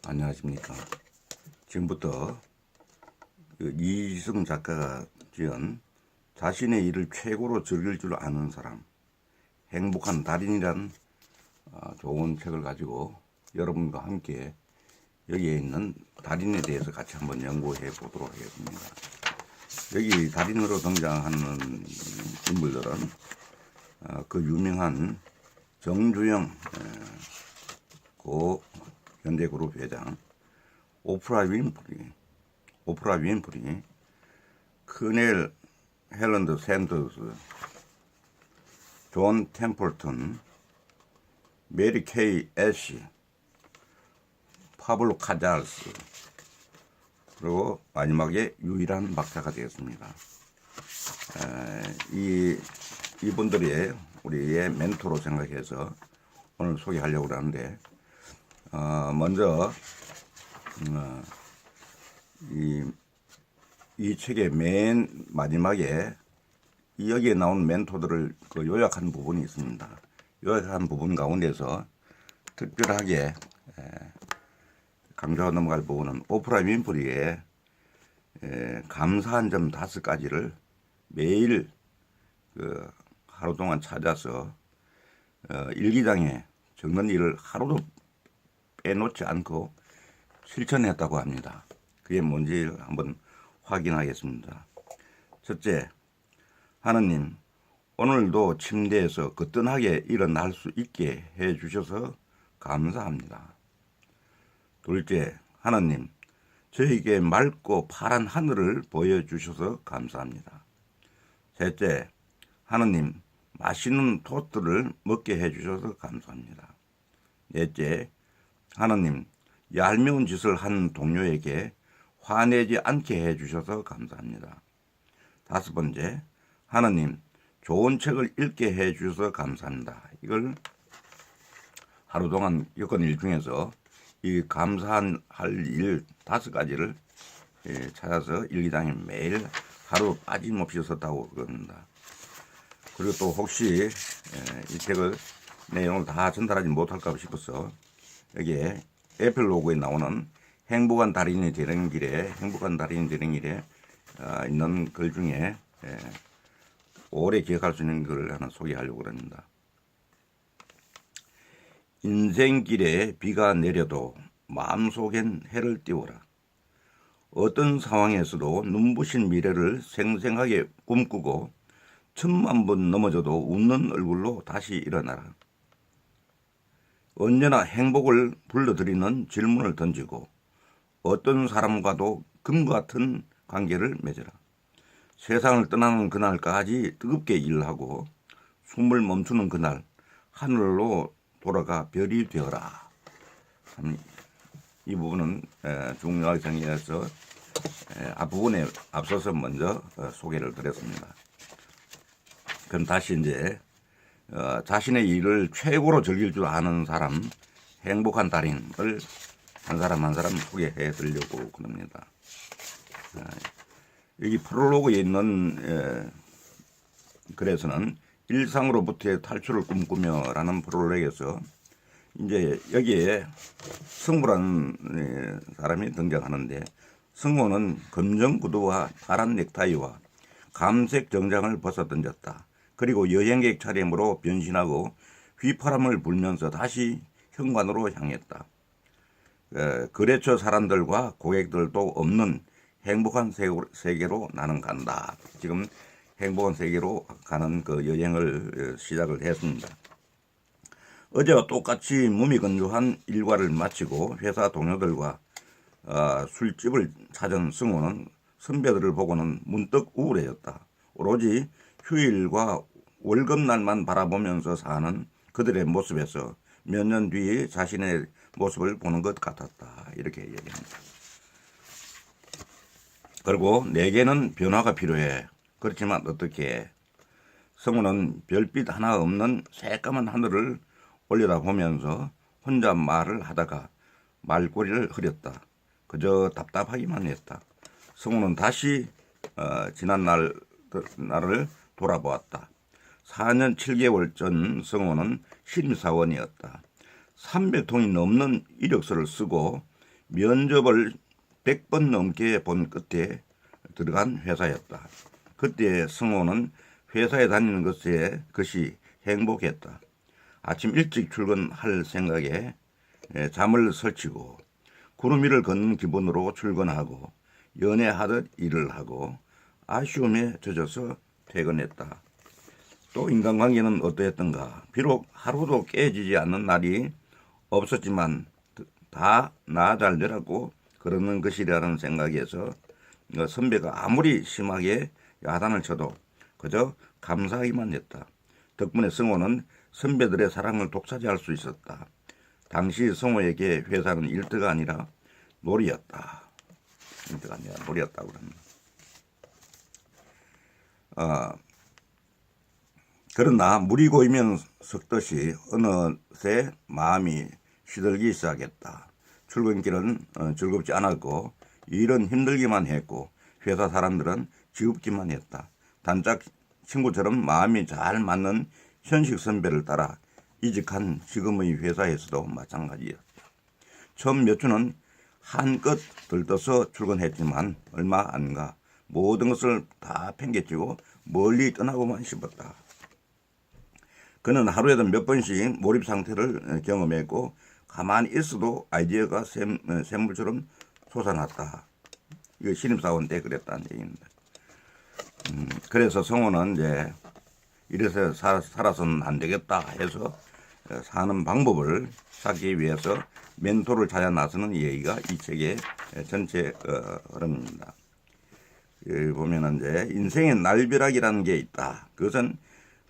안녕하십니까. 지금부터 이희승 작가가 지은 자신의 일을 최고로 즐길 줄 아는 사람, 행복한 달인이란 좋은 책을 가지고 여러분과 함께 여기에 있는 달인에 대해서 같이 한번 연구해 보도록 하겠습니다. 여기 달인으로 등장하는 인물들은 그 유명한 정주영 고 현대그룹 회장, 오프라 윈프리, 커넬 헬런드 샌더스, 존 템플턴, 메리 케이 애쉬, 파블로 카잘스, 그리고 마지막에 유일한 박사가 되었습니다. 이분들이 우리의 멘토로 생각해서 오늘 소개하려고 하는데, 먼저 이 책의 맨 마지막에 여기에 나온 멘토들을 요약한 부분이 있습니다. 요약한 부분 가운데서 특별하게 강조하고 넘어갈 부분은 오프라 윈프리의 감사한 점 5가지를 매일 하루 동안 찾아서 일기장에 적는 일을 하루도 빼놓지 않고 실천했다고 합니다. 그게 뭔지 한번 확인하겠습니다. 첫째, 하느님, 오늘도 침대에서 거뜬하게 일어날 수 있게 해주셔서 감사합니다. 둘째, 하느님, 저에게 맑고 파란 하늘을 보여주셔서 감사합니다. 셋째, 하느님, 맛있는 토스트를 먹게 해주셔서 감사합니다. 넷째, 하느님, 얄미운 짓을 한 동료에게 화내지 않게 해주셔서 감사합니다. 5번째, 하느님, 좋은 책을 읽게 해주셔서 감사합니다. 이걸 하루 동안 겪은 일 중에서 이 감사할 일 5가지를 찾아서 일기장에 매일 하루 빠짐없이 썼다고 그럽니다. 그리고 또 혹시 이 책을 내용을 다 전달하지 못할까 싶어서 여기에 에필로그에 나오는 행복한 달인이 되는 길에 있는 글 중에 오래 기억할 수 있는 글을 하나 소개하려고 합니다. 인생길에 비가 내려도 마음속엔 해를 띄워라. 어떤 상황에서도 눈부신 미래를 생생하게 꿈꾸고 10,000번 넘어져도 웃는 얼굴로 다시 일어나라. 언제나 행복을 불러들이는 질문을 던지고 어떤 사람과도 금과 같은 관계를 맺어라. 세상을 떠나는 그날까지 뜨겁게 일하고 숨을 멈추는 그날 하늘로 돌아가 별이 되어라. 이 부분은 중요하게 생각해서 앞부분에 앞서서 먼저 소개를 드렸습니다. 그럼 다시 이제 자신의 일을 최고로 즐길 줄 아는 사람, 행복한 달인을 한 사람 한 사람 소개해 드리려고 합니다. 여기 프롤로그에 있는 글에서는 일상으로부터의 탈출을 꿈꾸며라는 프롤로그에서 이제 여기에 승우라는 사람이 등장하는데, 승우는 검정 구두와 파란 넥타이와 감색 정장을 벗어 던졌다. 그리고 여행객 차림으로 변신하고 휘파람을 불면서 다시 현관으로 향했다. 거래처 사람들과 고객들도 없는 행복한 세계로 나는 간다. 지금 행복한 세계로 가는 그 여행을 시작을 했습니다. 어제와 똑같이 무미건조한 일과를 마치고 회사 동료들과 술집을 찾은 승우는 선배들을 보고는 문득 우울해졌다. 오로지 휴일과 월급날만 바라보면서 사는 그들의 모습에서 몇 년 뒤에 자신의 모습을 보는 것 같았다. 이렇게 얘기합니다. 그리고 내게는 변화가 필요해. 그렇지만 어떻게? 성우는 별빛 하나 없는 새까만 하늘을 올려다보면서 혼자 말을 하다가 말꼬리를 흐렸다. 그저 답답하기만 했다. 성우는 다시 지난 날을 돌아보았다. 4년 7개월 전 성우는 신입사원이었다. 300통이 넘는 이력서를 쓰고 면접을 100번 넘게 본 끝에 들어간 회사였다. 그때 성호는 회사에 다니는 것이 행복했다. 아침 일찍 출근할 생각에 잠을 설치고 구름 위를 걷는 기분으로 출근하고 연애하듯 일을 하고 아쉬움에 젖어서 퇴근했다. 또 인간관계는 어떠했던가. 비록 하루도 깨지지 않는 날이 없었지만 다 나 잘 되라고 그러는 것이라는 생각에서 선배가 아무리 심하게 야단을 쳐도 그저 감사하기만 했다. 덕분에 성호는 선배들의 사랑을 독차지할 수 있었다. 당시 성호에게 회사는 일터가 아니라 놀이였다. 일터가 아니라 놀이였다고 합니다. 그러나 물이 고이면 섞듯이 어느새 마음이 시들기 시작했다. 출근길은 즐겁지 않았고 일은 힘들기만 했고 회사 사람들은 지겹기만 했다. 단짝 친구처럼 마음이 잘 맞는 현식 선배를 따라 이직한 지금의 회사에서도 마찬가지였다. 처음 몇 주는 한껏 들떠서 출근했지만 얼마 안 가 모든 것을 다 팽개치고 멀리 떠나고만 싶었다. 그는 하루에도 몇 번씩 몰입 상태를 경험했고 가만히 있어도 아이디어가 샘물처럼 솟아났다. 이거 신입사원 때 그랬다는 얘기입니다. 그래서 성호는 이제 이래서 살아서는 안 되겠다 해서 사는 방법을 찾기 위해서 멘토를 찾아 나서는 얘기가 이 책의 전체 흐름입니다. 여기 보면은 이제 인생의 날벼락이라는 게 있다. 그것은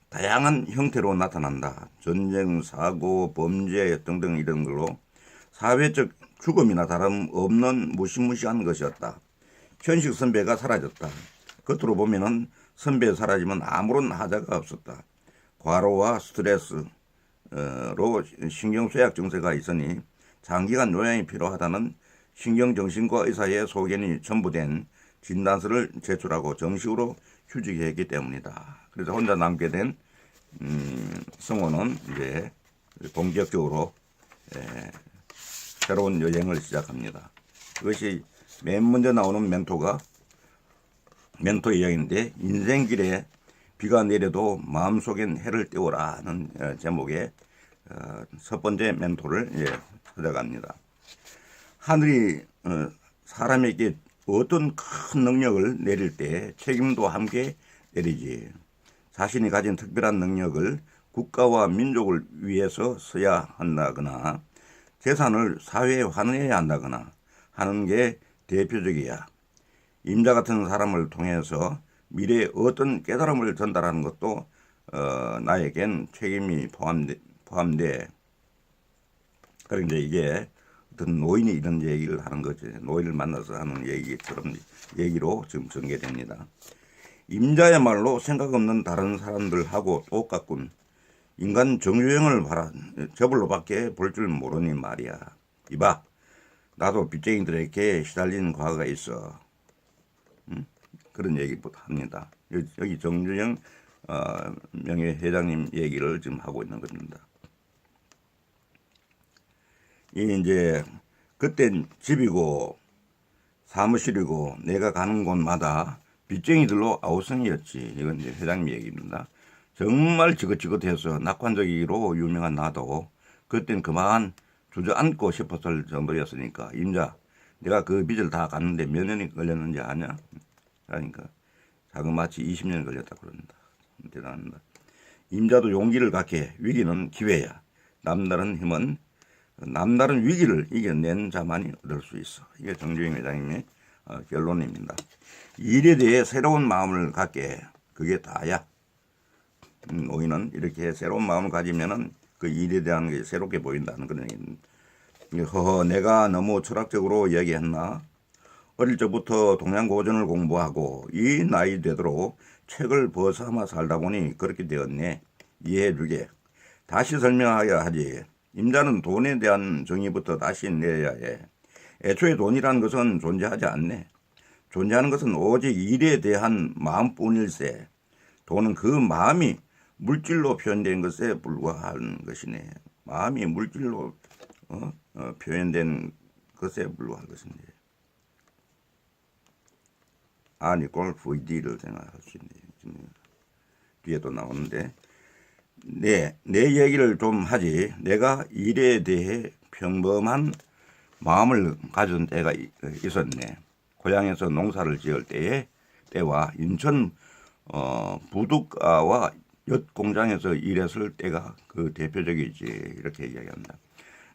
다양한 형태로 나타난다. 전쟁, 사고, 범죄 등등 이런 걸로 사회적 죽음이나 다름없는 무시무시한 것이었다. 현식 선배가 사라졌다. 겉으로 보면은 선배 사라지면 아무런 하자가 없었다. 과로와 스트레스로 신경쇠약 증세가 있으니 장기간 요양이 필요하다는 신경정신과 의사의 소견이 첨부된 진단서를 제출하고 정식으로 휴직했기 때문이다. 그래서 혼자 남게 된 성호는 이제 본격적으로 새로운 여행을 시작합니다. 그것이 맨 먼저 나오는 멘토 이야기인데 인생길에 비가 내려도 마음속엔 해를 띄워라 하는 제목의 첫 번째 멘토를 찾아갑니다. 하늘이 사람에게 어떤 큰 능력을 내릴 때 책임도 함께 내리지. 자신이 가진 특별한 능력을 국가와 민족을 위해서 써야 한다거나 재산을 사회에 환원해야 한다거나 하는 게 대표적이야. 임자 같은 사람을 통해서 미래에 어떤 깨달음을 전달하는 것도 나에겐 책임이 포함돼. 그런데 이게 어떤 노인이 이런 얘기를 하는 거지. 노인을 만나서 하는 얘기로 지금 전개됩니다. 임자야말로 생각 없는 다른 사람들하고 똑같군. 인간 정유행을 봐라. 저불로밖에 볼 줄 모르니 말이야. 이봐, 나도 빚쟁이들에게 시달린 과거가 있어. 그런 얘기부터 합니다. 여기 정유행 명예회장님 얘기를 지금 하고 있는 겁니다. 이제 그땐 집이고 사무실이고 내가 가는 곳마다 빚쟁이들로 아우성이었지. 이건 이제 회장님 얘기입니다. 정말 지긋지긋해서 낙관적이로 유명한 나도 그땐 그만 주저앉고 싶었을 정도였으니까 임자 내가 그 빚을 다 갚는데 몇 년이 걸렸는지 아냐? 그러니까 자그마치 20년 걸렸다 그런다. 대단합니다. 임자도 용기를 갖게 위기는 기회야. 남다른 위기를 이겨낸 자만이 얻을 수 있어. 이게 정주영 회장님의 결론입니다. 일에 대해 새로운 마음을 갖게 그게 다야. 노인은 이렇게 새로운 마음을 가지면은 그 일에 대한 게 새롭게 보인다는 그런 얘기입니다. 내가 너무 철학적으로 이야기했나? 어릴 적부터 동양고전을 공부하고 이 나이 되도록 책을 벗삼아 살다 보니 그렇게 되었네. 이해해주게. 다시 설명하여야 하지. 임자는 돈에 대한 정의부터 다시 내야 해. 애초에 돈이라는 것은 존재하지 않네. 존재하는 것은 오직 일에 대한 마음뿐일세. 돈은 그 마음이 물질로 표현된 것에 불과한 것이네. 마음이 물질로 표현된 것에 불과할 것인지. 아니 골프 VD를 생각할 수 있네. 뒤에 또 나오는데 내 얘기를 좀 하지. 내가 일에 대해 평범한 마음을 가진 때가 있었네. 고향에서 농사를 지을 때와 인천 부둣가와 엿 공장에서 일했을 때가 그 대표적이지. 이렇게 이야기한다.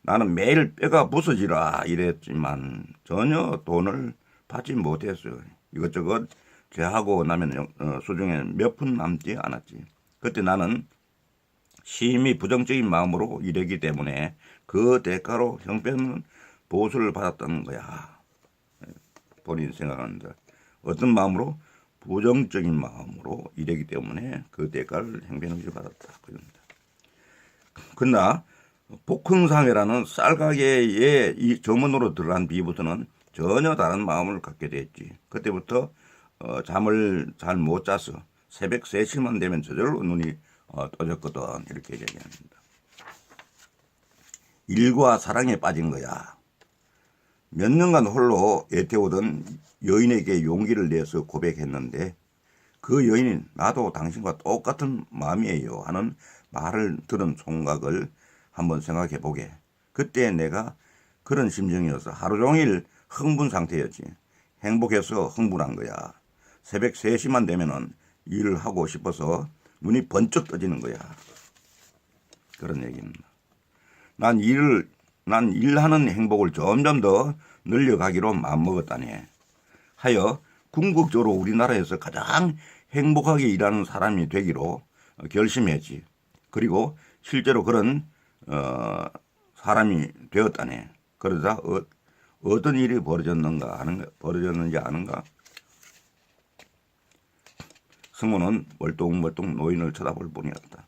나는 매일 뼈가 부서지라 이랬지만 전혀 돈을 받지 못했어요. 이것저것 제하고 나면 수중에 몇 푼 남지 않았지. 그때 나는 심히 부정적인 마음으로 일했기 때문에 그 대가로 형편 보수를 받았던 거야. 본인 생각합니다. 어떤 마음으로? 부정적인 마음으로 일했기 때문에 그 대가를 형편없이 받았다. 그러나 복흥상회라는 쌀가게에 이 점원으로 들어간 뒤부터는 전혀 다른 마음을 갖게 됐지. 그때부터 잠을 잘 못 자서 새벽 3시만 되면 저절로 눈이 떠졌거든. 이렇게 얘기합니다. 일과 사랑에 빠진 거야. 몇 년간 홀로 애태우던 여인에게 용기를 내서 고백했는데 그 여인이 나도 당신과 똑같은 마음이에요 하는 말을 들은 총각을 한번 생각해 보게. 그때 내가 그런 심정이어서 하루 종일 흥분 상태였지. 행복해서 흥분한 거야. 새벽 3시만 되면은 일을 하고 싶어서 눈이 번쩍 떠지는 거야. 그런 얘기입니다. 난 일하는 행복을 점점 더 늘려가기로 마음먹었다니. 하여 궁극적으로 우리나라에서 가장 행복하게 일하는 사람이 되기로 결심했지. 그리고 실제로 그런 사람이 되었다네. 그러자 어떤 일이 벌어졌는지 아는가? 승호는 멀뚱멀뚱 노인을 쳐다볼 뿐이었다.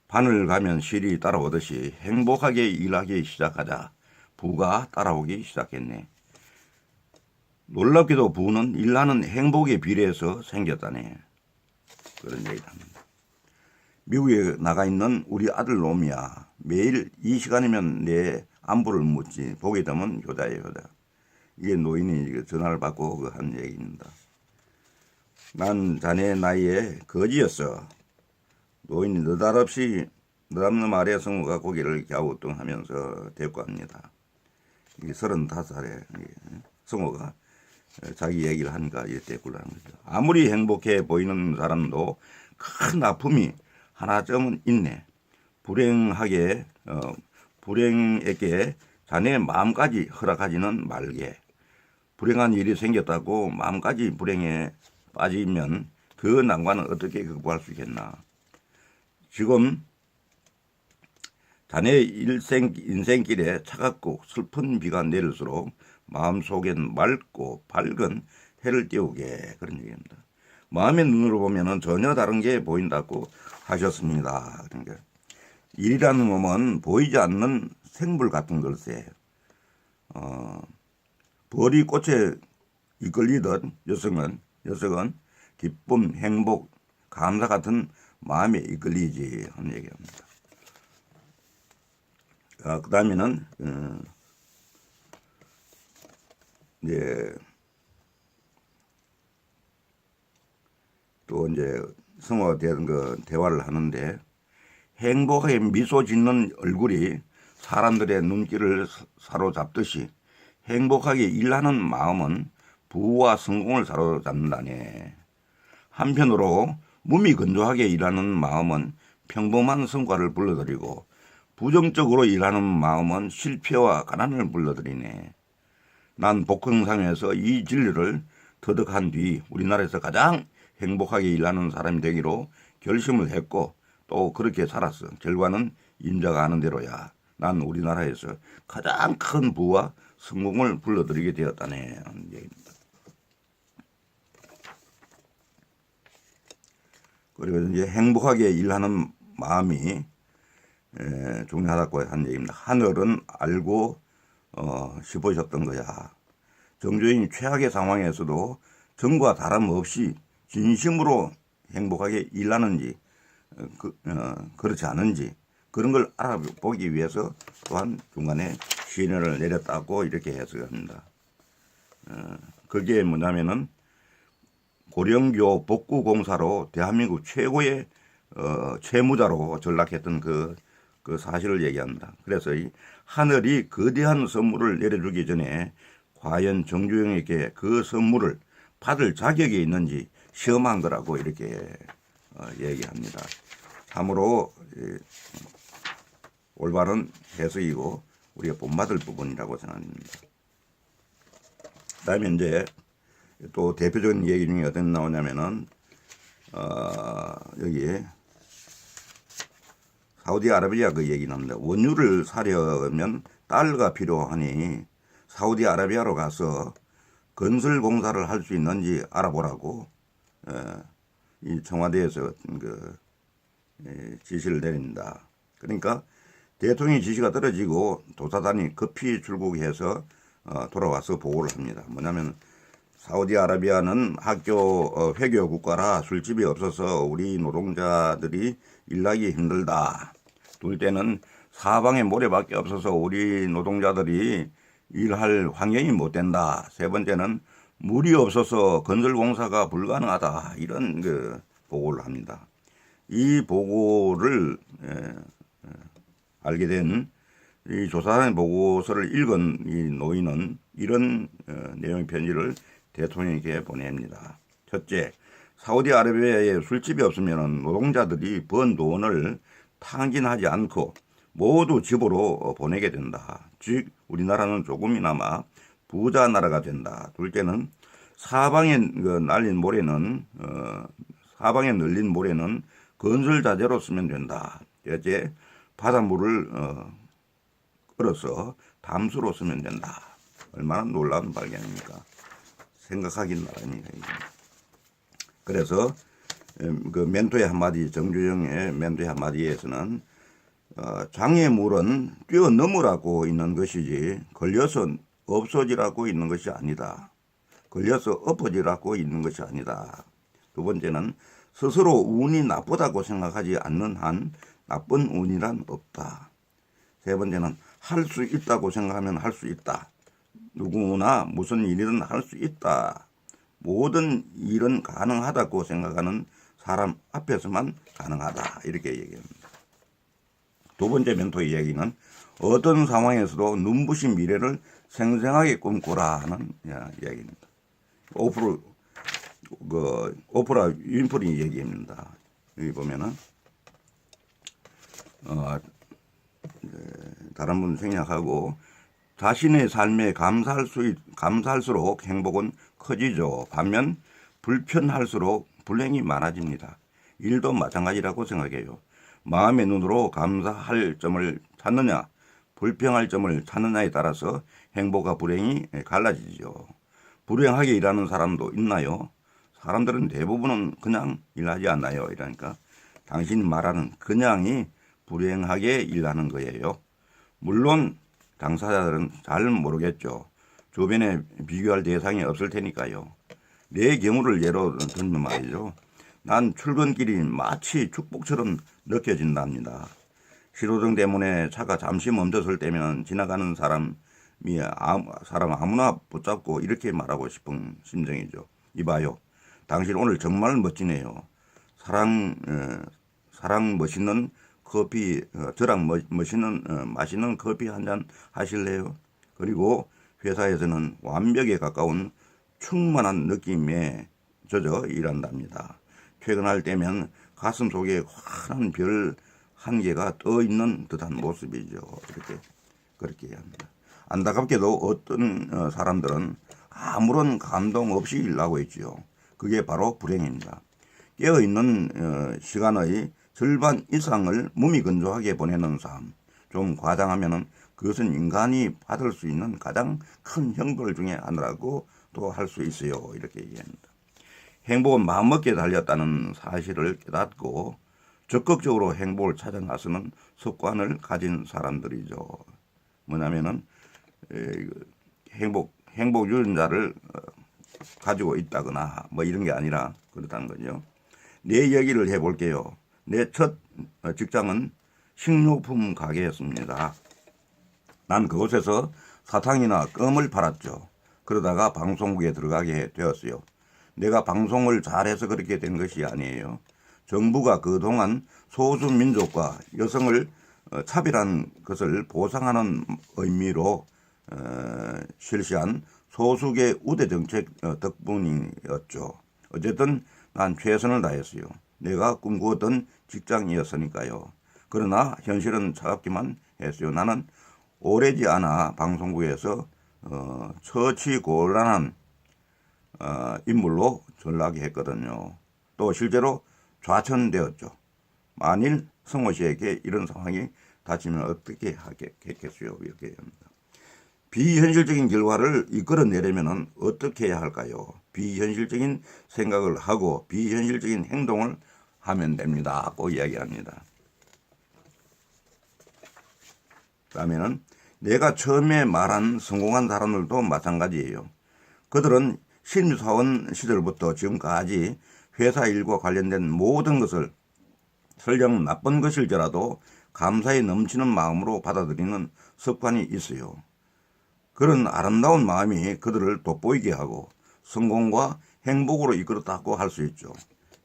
바늘 가면 실이 따라오듯이 행복하게 일하기 시작하자 부가 따라오기 시작했네. 놀랍게도 부는 일하는 행복에 비례해서 생겼다네. 그런 얘기를 합니다. 미국에 나가 있는 우리 아들 놈이야. 매일 이 시간이면 내 안부를 묻지. 보게 되면 효자예요, 효자. 이게 노인이 전화를 받고 한 얘기입니다. 난 자네 나이에 거지였어. 노인이 느닷없이 느닷없는 말에 성우가 고개를 갸우뚱하면서 대꾸합니다. 이게 35살에 성우가 자기 얘기를 하니까 이렇게 대꾸를 하는 거죠. 아무리 행복해 보이는 사람도 큰 아픔이 하나쯤은 있네. 불행에게 자네 마음까지 허락하지는 말게. 불행한 일이 생겼다고 마음까지 불행에 빠지면 그 난관은 어떻게 극복할 수 있겠나. 지금 자네 인생길에 차갑고 슬픈 비가 내릴수록 마음속엔 맑고 밝은 해를 띄우게. 그런 얘기입니다. 마음의 눈으로 보면 전혀 다른 게 보인다고 하셨습니다. 그러니까 일이라는 몸은 보이지 않는 생물 같은 걸세. 벌이 꽃에 이끌리듯 여성은 기쁨, 행복, 감사 같은 마음에 이끌리지 하는 얘기입니다. 그 다음에는 또 성우가 대화를 하는데 행복하게 미소 짓는 얼굴이 사람들의 눈길을 사로잡듯이 행복하게 일하는 마음은 부와 성공을 사로잡는다네. 한편으로 무미건조하게 일하는 마음은 평범한 성과를 불러들이고 부정적으로 일하는 마음은 실패와 가난을 불러들이네. 난 복흥상에서 이 진리를 터득한 뒤 우리나라에서 가장 행복하게 일하는 사람이 되기로 결심을 했고 또 그렇게 살았어. 결과는 임자가 아는 대로야. 난 우리나라에서 가장 큰 부와 성공을 불러들이게 되었다네 하는 얘기입니다. 그리고 행복하게 일하는 마음이 중요하다고 한 얘기입니다. 하늘은 알고 싶으셨던 거야. 정조인이 최악의 상황에서도 전과 다름없이 진심으로 행복하게 일하는지 그렇지 않은지 그런 걸 알아보기 위해서 또한 중간에 시인을 내렸다고 이렇게 해석합니다. 그게 뭐냐면은 고령교 복구공사로 대한민국 최고의 채무자로 전락했던 그 사실을 얘기합니다. 그래서 이 하늘이 거대한 선물을 내려주기 전에 과연 정주영에게 그 선물을 받을 자격이 있는지 시험한 거라고 이렇게 얘기합니다. 참으로 올바른 해석이고 우리가 본받을 부분이라고 생각합니다. 그다음에 이제 또 대표적인 얘기 중에 어떤 나오냐면은 여기 사우디아라비아 그 얘기 나옵니다. 원유를 사려면 달러가 필요하니 사우디아라비아로 가서 건설 공사를 할 수 있는지 알아보라고 이 청와대에서 지시를 내립니다. 그러니까 대통령의 지시가 떨어지고 도사단이 급히 출국해서 돌아와서 보고를 합니다. 뭐냐면 사우디아라비아는 학교 회교 국가라 술집이 없어서 우리 노동자들이 일하기 힘들다. 둘째는 사방에 모래밖에 없어서 우리 노동자들이 일할 환경이 못 된다. 세 번째는 물이 없어서 건설공사가 불가능하다. 이런 보고를 합니다. 이 보고를 알게 된 이 조사단의 보고서를 읽은 이 노인은 이런 내용의 편지를 대통령에게 보냅니다. 첫째, 사우디아라비아에 술집이 없으면 노동자들이 번 돈을 탕진하지 않고 모두 집으로 보내게 된다. 즉 우리나라는 조금이나마 부자 나라가 된다. 둘째는 사방에 널린 모래는 건설 자재로 쓰면 된다. 셋째, 바닷물을 끌어서 담수로 쓰면 된다. 얼마나 놀라운 발견입니까? 생각하긴 나라니까. 그래서 그 멘토의 한마디, 정주영의 멘토의 한마디에서는 장애물은 뛰어넘으라고 있는 것이지 걸려서 없어지라고 있는 것이 아니다. 걸려서 엎어지라고 있는 것이 아니다. 두 번째는 스스로 운이 나쁘다고 생각하지 않는 한 나쁜 운이란 없다. 세 번째는 할 수 있다고 생각하면 할 수 있다. 누구나 무슨 일이든 할 수 있다. 모든 일은 가능하다고 생각하는 사람 앞에서만 가능하다. 이렇게 얘기합니다. 두 번째 멘토의 얘기는 어떤 상황에서도 눈부신 미래를 생생하게 꿈꾸라 하는 이야기입니다. 오프라 윈프리 얘기입니다. 여기 보면은 다른 분 생략하고 자신의 삶에 감사할수록 행복은 커지죠. 반면 불편할수록 불행이 많아집니다. 일도 마찬가지라고 생각해요. 마음의 눈으로 감사할 점을 찾느냐, 불평할 점을 찾느냐에 따라서 행복과 불행이 갈라지죠. 불행하게 일하는 사람도 있나요? 사람들은 대부분은 그냥 일하지 않나요? 이러니까 당신이 말하는 그냥이 불행하게 일하는 거예요. 물론 당사자들은 잘 모르겠죠. 주변에 비교할 대상이 없을 테니까요. 내 경우를 예로 들면 말이죠. 난 출근길이 마치 축복처럼 느껴진답니다. 신호등 때문에 차가 잠시 멈춰설 때면 지나가는 사람 아무나 붙잡고 이렇게 말하고 싶은 심정이죠. 이봐요. 당신 오늘 정말 멋지네요. 사랑 멋있는 커피, 저랑 맛있는 커피 한 잔 하실래요? 그리고 회사에서는 완벽에 가까운 충만한 느낌에 젖어 일한답니다. 퇴근할 때면 가슴 속에 환한 별 한 개가 떠 있는 듯한 모습이죠. 그렇게 합니다. 안타깝게도 어떤 사람들은 아무런 감동 없이 일하고 있지요. 그게 바로 불행입니다. 깨어있는 시간의 절반 이상을 무미건조하게 보내는 삶. 좀 과장하면은 그것은 인간이 받을 수 있는 가장 큰 형벌 중에 하나라고 또 할 수 있어요. 이렇게 얘기합니다. 행복은 마음먹기에 달렸다는 사실을 깨닫고 적극적으로 행복을 찾아 나서는 습관을 가진 사람들이죠. 뭐냐면은 행복 유전자를 가지고 있다거나 뭐 이런 게 아니라 그렇다는 거죠. 내 얘기를 해볼게요. 내 첫 직장은 식료품 가게였습니다. 난 그곳에서 사탕이나 껌을 팔았죠. 그러다가 방송국에 들어가게 되었어요. 내가 방송을 잘해서 그렇게 된 것이 아니에요. 정부가 그동안 소수민족과 여성을 차별한 것을 보상하는 의미로 실시한 소수계 우대 정책 덕분이었죠. 어쨌든 난 최선을 다했어요. 내가 꿈꾸었던 직장이었으니까요. 그러나 현실은 차갑기만 했어요. 나는 오래지 않아 방송국에서 처치곤란한 인물로 전락했거든요. 또 실제로 좌천되었죠. 만일 성호 씨에게 이런 상황이 닥치면 어떻게 하겠겠어요? 이렇게 합니다. 비현실적인 결과를 이끌어내려면 어떻게 해야 할까요? 비현실적인 생각을 하고 비현실적인 행동을 하면 됩니다. 고 이야기합니다. 그러면은 내가 처음에 말한 성공한 사람들도 마찬가지예요. 그들은 신입사원 시절부터 지금까지 회사 일과 관련된 모든 것을 설령 나쁜 것일지라도 감사에 넘치는 마음으로 받아들이는 습관이 있어요. 그런 아름다운 마음이 그들을 돋보이게 하고 성공과 행복으로 이끌었다고 할 수 있죠.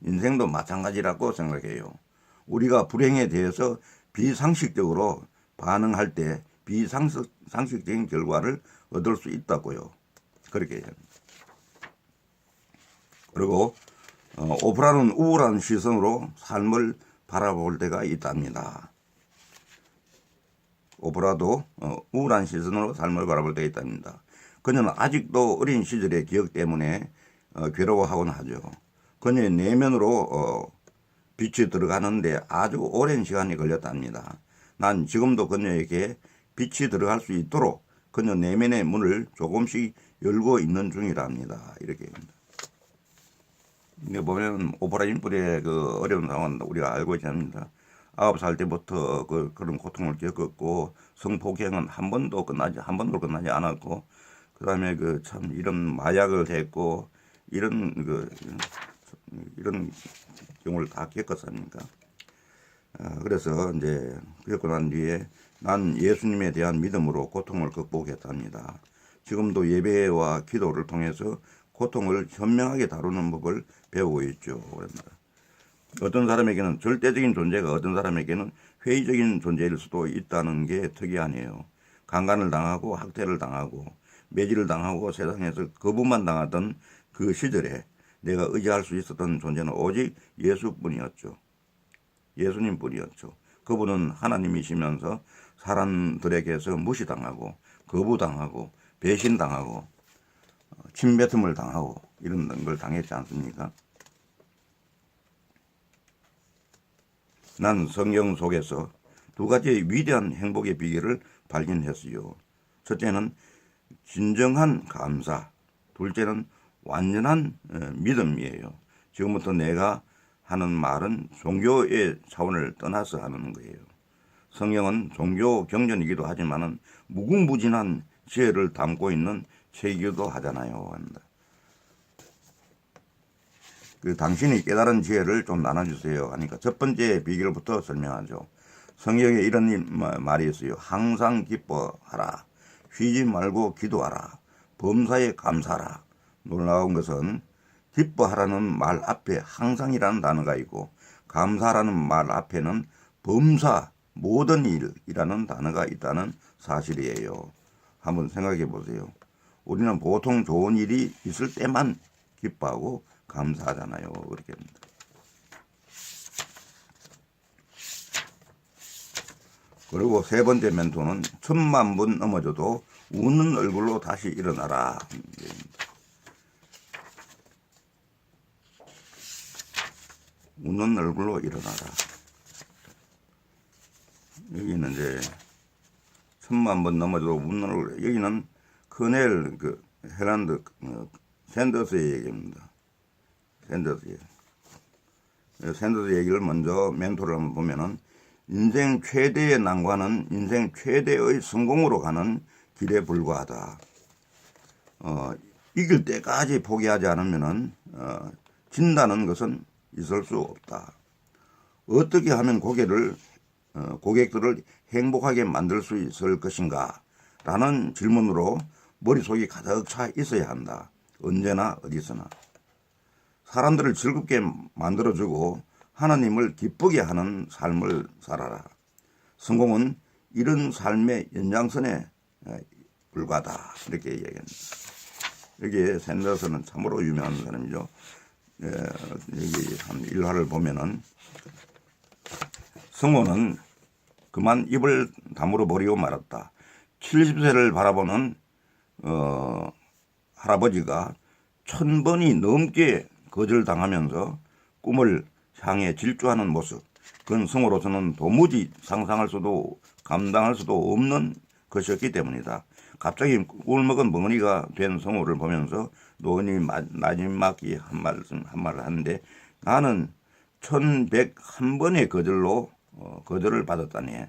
인생도 마찬가지라고 생각해요. 우리가 불행에 대해서 비상식적으로 반응할 때 비상식적인 결과를 얻을 수 있다고요. 그렇게 해요. 그리고 오프라는 우울한 시선으로 삶을 바라볼 때가 있답니다. 오프라도 우울한 시선으로 삶을 바라볼 때가 있답니다. 그녀는 아직도 어린 시절의 기억 때문에 괴로워하곤 하죠. 그녀의 내면으로 빛이 들어가는데 아주 오랜 시간이 걸렸답니다. 난 지금도 그녀에게 빛이 들어갈 수 있도록 그녀 내면의 문을 조금씩 열고 있는 중이랍니다. 이렇게 합니다. 이게 보면 오프라 윈프리의 그 어려운 상황은 우리가 알고 있지 않습니까? 9살 때부터 그런 고통을 겪었고 성폭행은 한 번도 끝나지 않았고 그다음에 그 참 이런 마약을 했고 이런 경우를 다 겪었습니까? 그래서 이제 겪고 난 뒤에 난 예수님에 대한 믿음으로 고통을 극복했답니다. 지금도 예배와 기도를 통해서 고통을 현명하게 다루는 법을 배우고 있죠. 어떤 사람에게는 절대적인 존재가 어떤 사람에게는 회의적인 존재일 수도 있다는 게 특이하네요. 강간을 당하고 학대를 당하고 매질을 당하고 세상에서 거부만 당하던 그 시절에 내가 의지할 수 있었던 존재는 오직 예수뿐이었죠. 예수님뿐이었죠. 그분은 하나님이시면서 사람들에게서 무시당하고 거부당하고 배신당하고 침뱉음을 당하고 이런 걸 당했지 않습니까? 난 성경 속에서 두 가지의 위대한 행복의 비결을 발견했어요. 첫째는 진정한 감사, 둘째는 완전한 믿음이에요. 지금부터 내가 하는 말은 종교의 차원을 떠나서 하는 거예요. 성경은 종교 경전이기도 하지만은 무궁무진한 지혜를 담고 있는 책이기도 하잖아요. 당신이 깨달은 지혜를 좀 나눠주세요 하니까 첫 번째 비결부터 설명하죠. 성경에 이런 말이 있어요. 항상 기뻐하라. 쉬지 말고 기도하라. 범사에 감사하라. 놀라운 것은 기뻐하라는 말 앞에 항상이라는 단어가 있고 감사라는 말 앞에는 범사 모든 일이라는 단어가 있다는 사실이에요. 한번 생각해 보세요. 우리는 보통 좋은 일이 있을 때만 기뻐하고 감사하잖아요. 그렇게 합니다. 그리고 세 번째 멘토는 10,000번 넘어져도 웃는 얼굴로 다시 일어나라. 웃는 얼굴로 일어나라. 여기는 이제 10,000번 넘어져도 웃는 얼굴. 여기는 커넬 헬란드 샌더스의 얘기입니다. 샌더스 얘기를 먼저 멘토를 한번 보면은 인생 최대의 난관은 인생 최대의 성공으로 가는 길에 불과하다. 이길 때까지 포기하지 않으면은 진다는 것은 있을 수 없다. 어떻게 하면 고객들을 행복하게 만들 수 있을 것인가? 라는 질문으로 머릿속이 가득 차 있어야 한다. 언제나 어디서나. 사람들을 즐겁게 만들어주고 하나님을 기쁘게 하는 삶을 살아라. 성공은 이런 삶의 연장선에 불과하다. 이렇게 얘기합니다. 여기에 샌더스는 참으로 유명한 사람이죠. 여기 한 일화를 보면은 성호는 그만 입을 다물어 버리고 말았다. 70세를 바라보는 할아버지가 1000번이 넘게 거절당하면서 꿈을 향해 질주하는 모습, 그건 성호로서는 도무지 상상할 수도 감당할 수도 없는 것이었기 때문이다. 갑자기 꿈을 먹은 멍어니가 된 성호를 보면서 노인이 마지막에 한 말을 하는데, 나는 1101번의 거절로 거절을 받았다니.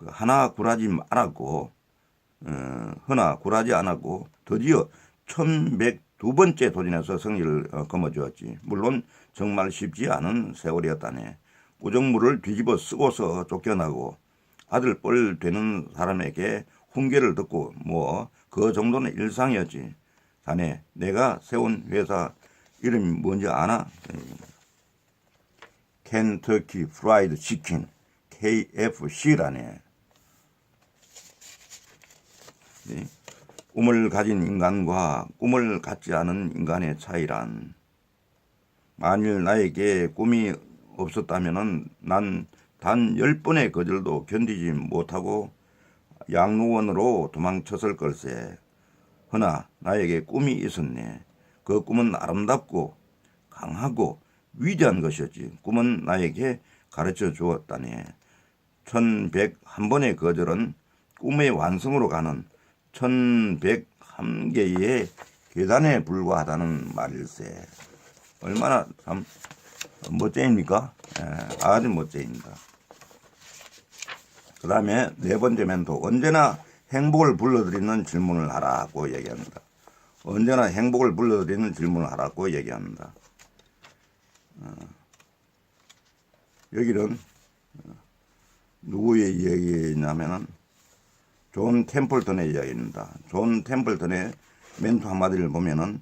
하나 굴하지 않았고 허나 굴하지 않았고 드디어 1102번째 도전해서 승리를 거머쥐었지. 물론 정말 쉽지 않은 세월이었다네. 우정물을 뒤집어 쓰고서 쫓겨나고 아들 뻘 되는 사람에게 훈계를 듣고 뭐 그 정도는 일상이었지. 자네 내가 세운 회사 이름이 뭔지 아나? 켄터키 프라이드 치킨 KFC라네. 꿈을 가진 인간과 꿈을 갖지 않은 인간의 차이란, 만일 나에게 꿈이 없었다면 난 단 10번의 거절도 견디지 못하고 양로원으로 도망쳤을 걸세. 허나 나에게 꿈이 있었네. 그 꿈은 아름답고 강하고 위대한 것이었지. 꿈은 나에게 가르쳐 주었다네. 1101번의 거절은 꿈의 완성으로 가는 1101개의 계단에 불과하다는 말일세. 얼마나 참 멋쟁입니까? 아주 멋쟁입니다. 그 다음에 네 번째 멘토, 언제나 행복을 불러들이는 질문을 하라고 얘기합니다. 언제나 행복을 불러들이는 질문을 하라고 얘기합니다. 여기는 누구의 이야기냐면은 존 템플턴의 이야기입니다. 존 템플턴의 멘토 한마디를 보면은,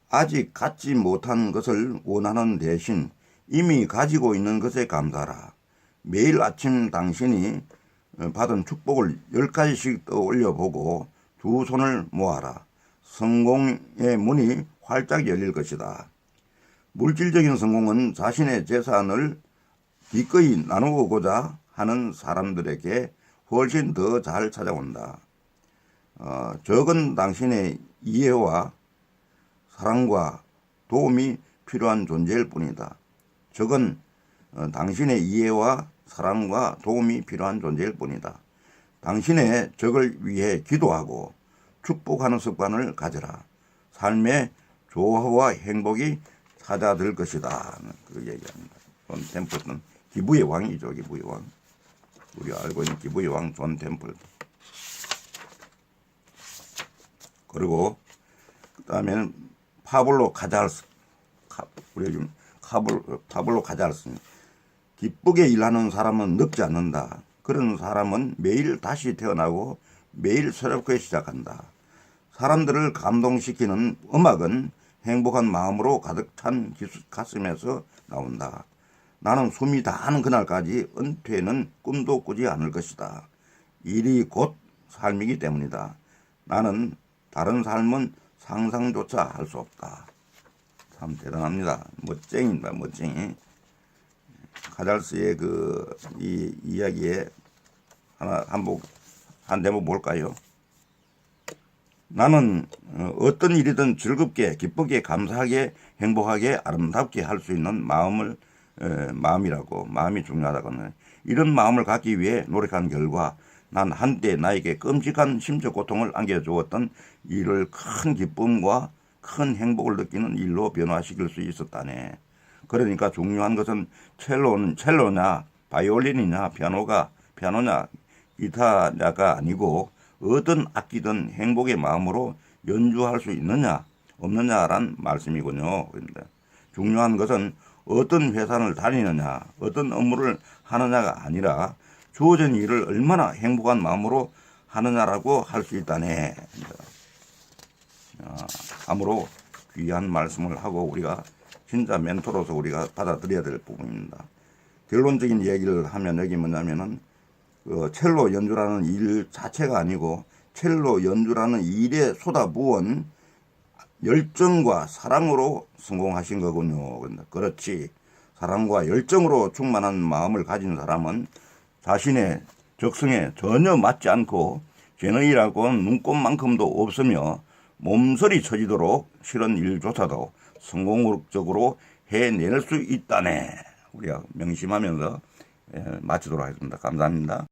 아직 갖지 못한 것을 원하는 대신 이미 가지고 있는 것에 감사하라. 매일 아침 당신이 받은 축복을 10가지씩 떠올려 보고 두 손을 모아라. 성공의 문이 활짝 열릴 것이다. 물질적인 성공은 자신의 재산을 기꺼이 나누고자 하는 사람들에게 훨씬 더 잘 찾아온다. 적은 당신의 이해와 사랑과 도움이 필요한 존재일 뿐이다. 적은 당신의 이해와 사랑과 도움이 필요한 존재일 뿐이다. 당신의 적을 위해 기도하고 축복하는 습관을 가져라. 삶의 조화와 행복이 찾아들 것이다. 그 얘기합니다. 존 템플턴, 기부의 왕이죠. 기부의 왕. 우리가 알고 있는 기부의 왕 존 템플턴. 그리고 그 다음에는 파블로 카잘스. 우리가 지금 파블로 카잘스입니다. 기쁘게 일하는 사람은 늙지 않는다. 그런 사람은 매일 다시 태어나고 매일 새롭게 시작한다. 사람들을 감동시키는 음악은 행복한 마음으로 가득 찬 가슴에서 나온다. 나는 숨이 다하는 그날까지 은퇴는 꿈도 꾸지 않을 것이다. 일이 곧 삶이기 때문이다. 나는 다른 삶은 상상조차 할 수 없다. 참 대단합니다. 멋쟁이입니다. 멋쟁이. 카잘스의 이 이야기에 한 대목 볼까요? 나는 어떤 일이든 즐겁게, 기쁘게, 감사하게, 행복하게, 아름답게 할 수 있는 마음이 중요하다고 하는, 이런 마음을 갖기 위해 노력한 결과 난 한때 나에게 끔찍한 심적 고통을 안겨주었던 일을 큰 기쁨과 큰 행복을 느끼는 일로 변화시킬 수 있었다네. 그러니까 중요한 것은 첼로냐, 바이올린이냐, 피아노냐, 기타냐가 아니고 어떤 악기든 행복의 마음으로 연주할 수 있느냐, 없느냐란 말씀이군요. 중요한 것은 어떤 회사를 다니느냐, 어떤 업무를 하느냐가 아니라 주어진 일을 얼마나 행복한 마음으로 하느냐라고 할 수 있다네. 아무로 귀한 말씀을 하고 우리가 진짜 멘토로서 우리가 받아들여야 될 부분입니다. 결론적인 얘기를 하면 여기 뭐냐면은 그 첼로 연주라는 일 자체가 아니고 첼로 연주라는 일에 쏟아부은 열정과 사랑으로 성공하신 거군요. 그렇지. 사랑과 열정으로 충만한 마음을 가진 사람은 자신의 적성에 전혀 맞지 않고 재능이라고는 눈꼽만큼도 없으며 몸서리 쳐지도록 싫은 일조차도 성공적으로 해낼 수 있다네. 우리가 명심하면서 마치도록 하겠습니다. 감사합니다.